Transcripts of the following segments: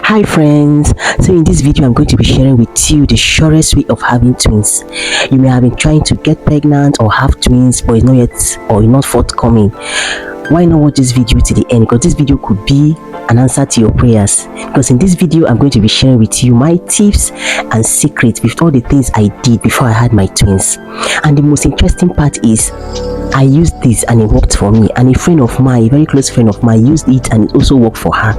Hi friends, so in this video I'm going to be sharing with you the surest way of having twins. You may have been trying to get pregnant or have twins but it's not yet or not forthcoming. Why not watch this video to the end? Because this video could be an answer to your prayers. Because in this video I'm going to be sharing with you my tips and secrets with all the things I did before I had my twins. And the most interesting part is I used this and it worked for me, and a friend of mine, a very close friend of mine, used it and it also worked for her.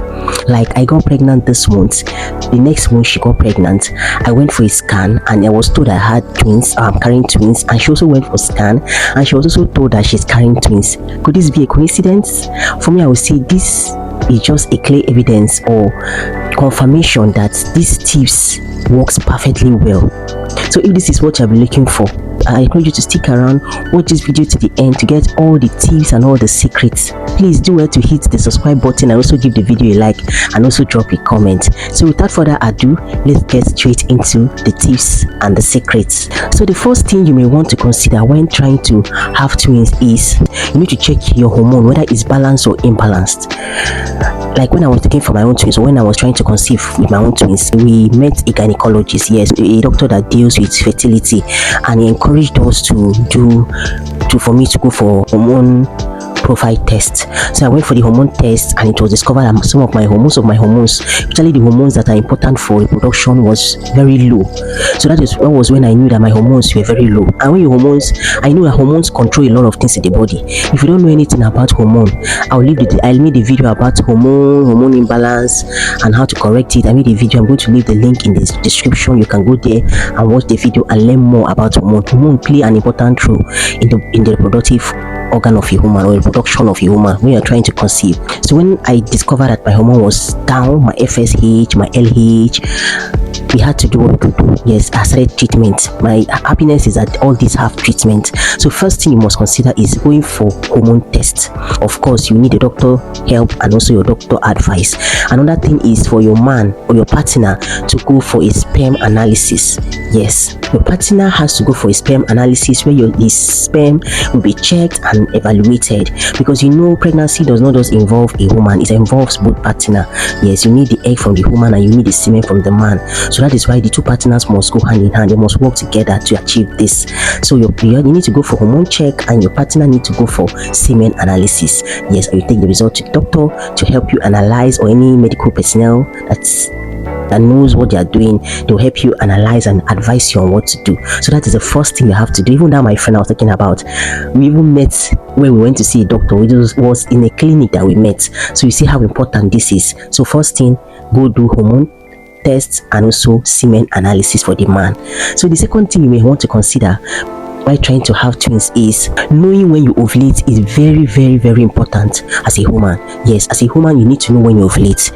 Like, I got pregnant this month, the next month she got pregnant. I went for a scan and I was told I had twins, I'm carrying twins, and she also went for a scan and she was also told that she's carrying twins. Could this be a coincidence? For me, I would say this is just a clear evidence or confirmation that these tips works perfectly well. So if this is what you've been looking for, I encourage you to stick around, watch this video to the end to get all the tips and all the secrets. Please do well to hit the subscribe button and also give the video a like and also drop a comment. So without further ado, let's get straight into the tips and the secrets. So the first thing you may want to consider when trying to have twins is you need to check your hormone, whether it's balanced or imbalanced. Like when I was looking for my own twins, or when I was trying to conceive with my own twins, we met a gynecologist, yes, a doctor that deals with fertility, and he encouraged us for me to go for hormone profile test. So I went for the hormone test and it was discovered that some of my hormones, especially the hormones that are important for reproduction, was very low. So that was when I knew that my hormones were very low. And when your hormones, I know that hormones control a lot of things in the body. If you don't know anything about hormone, I'll made a video about hormone imbalance and how to correct it. I made a video. I'm going to leave the link in the description. You can go there and watch the video and learn more about hormone. Hormone play an important role in the reproductive organ of a woman or reproduction of a woman when you're trying to conceive. So when I discovered that my hormone was down, my FSH, my LH, we had to do what we could do. Yes, I started treatment. My happiness is that all these have treatment. So first thing you must consider is going for hormone test. Of course, you need a doctor help and also your doctor advice. Another thing is for your man or your partner to go for a sperm analysis. Yes, your partner has to go for a sperm analysis where his sperm will be checked and evaluated, because you know pregnancy does not just involve a woman, it involves both partner. Yes, you need the egg from the woman and you need the semen from the man. So that is why the two partners must go hand in hand. They must work together to achieve this. So you need to go for hormone check and your partner need to go for semen analysis. Yes, and you take the result to the doctor to help you analyze, or any medical personnel that knows what they are doing. They'll help you analyze and advise you on what to do. So that is the first thing you have to do. Even that my friend I was talking about, we even met when we went to see a doctor. It was in a clinic that we met. So you see how important this is. So first thing, go do hormone tests and also semen analysis for the man. So the second thing you may want to consider while trying to have twins is knowing when you ovulate is very, very, very important as a woman. Yes, as a woman, you need to know when you ovulate.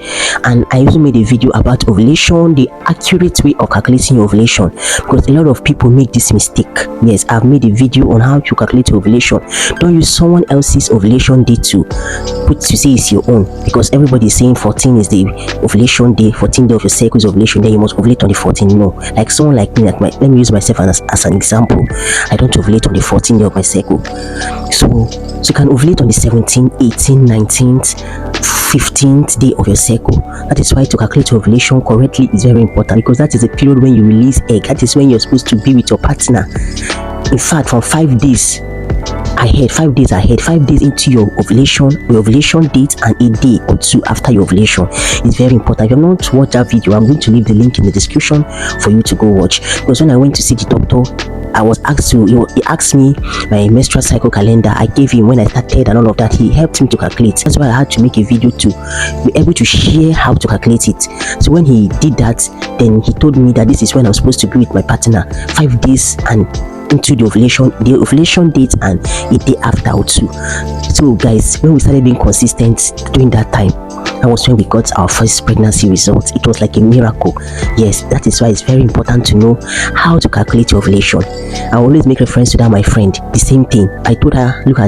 And I also made a video about ovulation, the accurate way of calculating your ovulation, because a lot of people make this mistake. Yes, I've made a video on how to calculate ovulation. Don't use someone else's ovulation date to say it's your own, because everybody is saying 14 is the ovulation day, 14 day of your cycle is ovulation, then you must ovulate on the 14th. No, like someone like me, let me use myself as an example. I don't ovulate on the 14th day of my cycle. So you can ovulate on the 17th, 18th, 19th, 15th day of your cycle. That is why to calculate your ovulation correctly is very important, because that is the period when you release egg. That is when you're supposed to be with your partner. In fact, from 5 days ahead, 5 days ahead, 5 days into your ovulation date, and a day or two after your ovulation is very important. If you have not watched that video, I'm going to leave the link in the description for you to go watch. Because when I went to see the doctor, I was asked he asked me my menstrual cycle calendar. I gave him when I started and all of that. He helped me to calculate. That's why I had to make a video to be able to share how to calculate it. So when he did that, then he told me that this is when I'm supposed to be with my partner, 5 days and into the ovulation date and a day after or two. So guys, when we started being consistent during that time, that was when we got our first pregnancy results. It was like a miracle. Yes, that is why it's very important to know how to calculate your ovulation. I always make reference to that, my friend. The same thing. I told her, look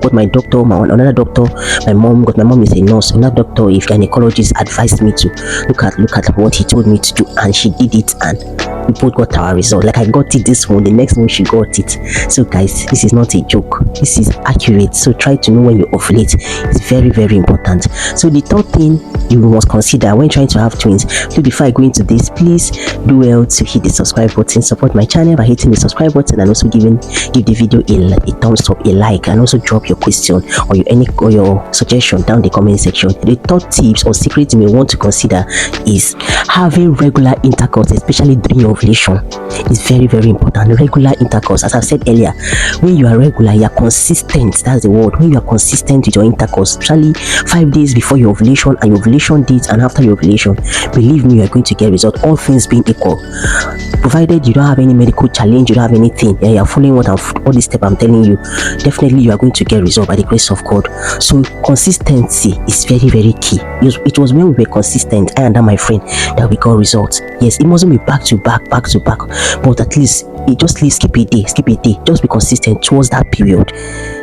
what my doctor, another doctor, my mom is a nurse. Another doctor, if gynecologist, advised me to look at what he told me to do, and she did it, and we both got our result. Like I got it this one, the next one she got it. So guys, this is not a joke, this is accurate. So try to know when you ovulate. It's very, very important. So the third thing you must consider when trying to have twins. So before I go into this, please do well to hit the subscribe button, support my channel by hitting the subscribe button, and also give the video a thumbs up, a like, and also drop your question or your suggestion down the comment section. The third tips or secret you may want to consider is having regular intercourse, especially during your ovulation. It's very, very important. Regular intercourse, as I said earlier, when you are regular, you are consistent. That's the word. When you are consistent with your intercourse, especially 5 days before your ovulation and your ovulation date and after your ovulation, believe me, you are going to get results. All things being equal, provided you don't have any medical challenge, you don't have anything, you are following all these steps I'm telling you, definitely you are going to get results by the grace of God. So consistency is very, very key. It was when we were consistent, I and my friend, that we got results. Yes, it mustn't be back to back, but at least skip a day, just be consistent towards that period,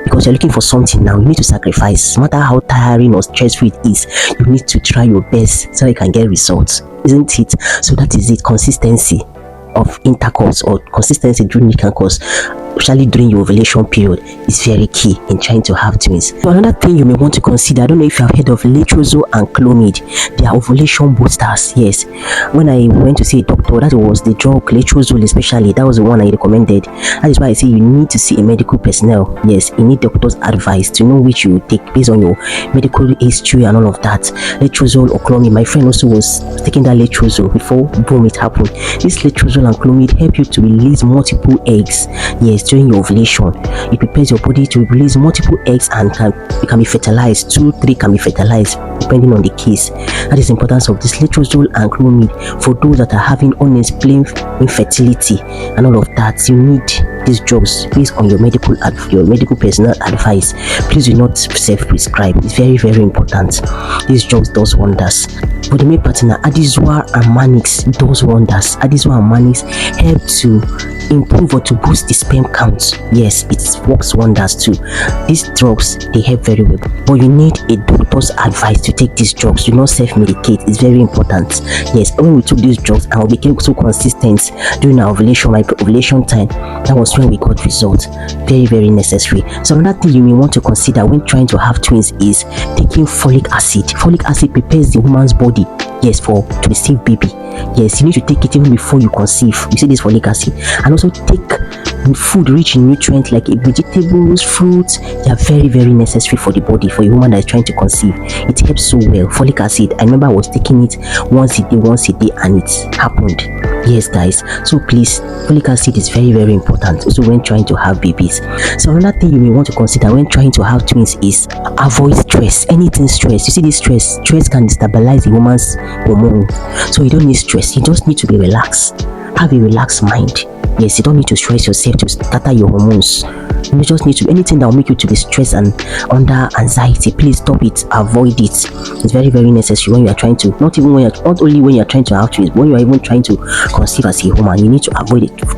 because you're looking for something now. You need to sacrifice. No matter how tiring or stressful it is, you need to try your best so you can get results, isn't it? So that is it. Consistency of intercourse or consistency during intercourse, especially during your ovulation period, is very key in trying to have twins. So another thing you may want to consider, I don't know if you have heard of letrozole and clomid. They are ovulation boosters. Yes, when I went to see a doctor, that was the drug letrozole, especially that was the one I recommended. That is why I say you need to see a medical personnel. Yes, you need doctor's advice to know which you take based on your medical history and all of that. Letrozole or clomid, my friend also was taking that letrozole before boom, it happened. This letrozole and clomid help you to release multiple eggs. Yes, during your ovulation, it prepares your body to release multiple eggs, and it can be fertilized. 2, 3 can be fertilized depending on the case. That is the importance of this letrozole and clomid for those that are having unexplained infertility and all of that. You need these drugs based on your medical personnel advice. Please do not self-prescribe. It's very, very important. These drugs does wonders. For the male partner, Adizua and Manix does wonders. Adizua and Manix help to improve or to boost the sperm count. Yes, it works wonders too. These drugs, they help very well, but you need a doctor's advice to take these drugs. Do not self-medicate. It's very important. Yes, when we took these drugs and we became so consistent during our ovulation, my ovulation time, that was when we got results. Very, very necessary. So another thing you may want to consider when trying to have twins is taking folic acid. Folic acid prepares the woman's body, yes, to receive baby. Yes, you need to take it even before you conceive. You see this folic acid, and also take food rich in nutrients like vegetables, fruits. They are very, very necessary for the body, for a woman that is trying to conceive. It helps so well. Folic acid, I remember I was taking it once a day, and it happened. Yes guys, so please, folic acid is very, very important also when trying to have babies. So another thing you may want to consider when trying to have twins is avoid stress. Anything stress, you see this stress can destabilize the woman's hormone. So you don't need stress, you just need to be relaxed. Have a relaxed mind. Yes, you don't need to stress yourself to scatter your hormones. You just need to, anything that will make you to be stressed and under anxiety, please stop it, avoid it. It's very, very necessary when you are trying to, not only when you are trying to have twins, but when you are even trying to conceive as a woman, you need to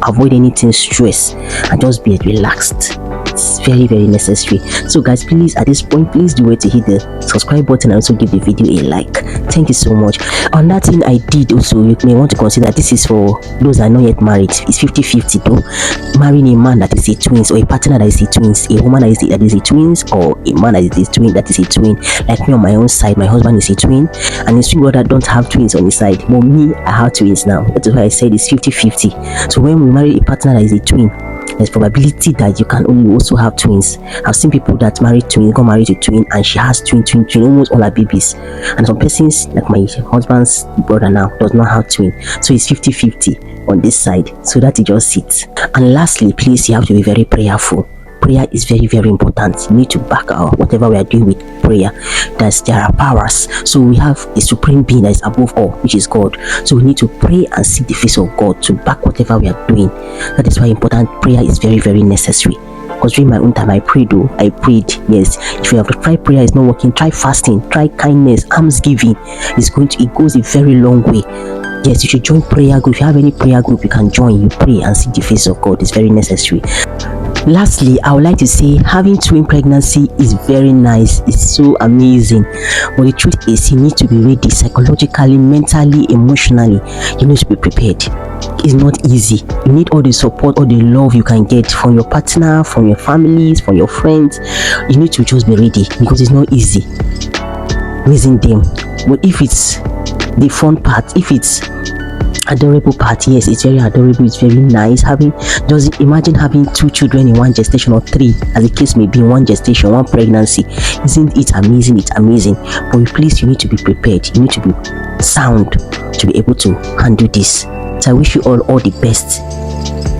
avoid anything stress and just be relaxed. It's very, very necessary. So guys, please, at this point, please do wait to hit the subscribe button and also give the video a like. Thank you so much. Another thing I did also, you may want to consider, this is for those that are not yet married. It's 50-50 though. Marrying a man that is a twins, or a partner that is a twins, a woman that is a twins, or a man that is a twin like me on my own side. My husband is a twin, and his twin brother don't have twins on his side, but me, I have twins now. That's why I said it's 50-50. So when we marry a partner that is a twin, there's probability that you can also have twins. I've seen people that got married to twin, and she has twin almost all her babies. And some persons, like my husband's brother now, does not have twin. So it's 50-50 on this side. So that is just it. And lastly, please, you have to be very prayerful. Prayer is very, very important. You need to back out whatever we are doing with prayer. There are powers. So we have a supreme being that is above all, which is God. So we need to pray and seek the face of God to back whatever we are doing. That is why important prayer is very, very necessary. Because during my own time, I prayed. Yes, if you have tried prayer is not working, try fasting, try kindness, almsgiving. It goes a very long way. Yes, you should join prayer group. If you have any prayer group, you can join. You pray and seek the face of God. It's very necessary. Lastly, I would like to say having twin pregnancy is very nice. It's so amazing, but the truth is you need to be ready psychologically, mentally, emotionally. You need to be prepared. It's not easy. You need all the support, all the love you can get from your partner, from your families, from your friends. You need to just be ready because it's not easy raising them. But if it's the fun part, if it's adorable part, yes, it's very adorable, it's very nice. Just imagine having 2 children in one gestation, or 3 as the case may be, in one gestation, one pregnancy. Isn't it amazing? It's amazing. But please, you need to be prepared, you need to be sound to be able to handle this. So I wish you all the best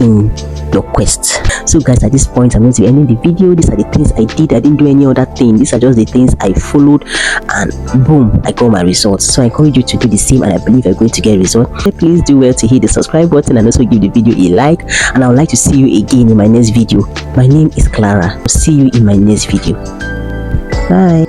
in your quest. So guys, at this point I'm going to be ending the video. These are the things I did. I didn't do any other thing. These are just the things I followed, and boom, I got my results. So I encourage you to do the same, and I believe you're going to get results. Please do well to hit the subscribe button and also give the video a like, and I would like to see you again in my next video. My name is Clara. I'll see you in my next video. Bye.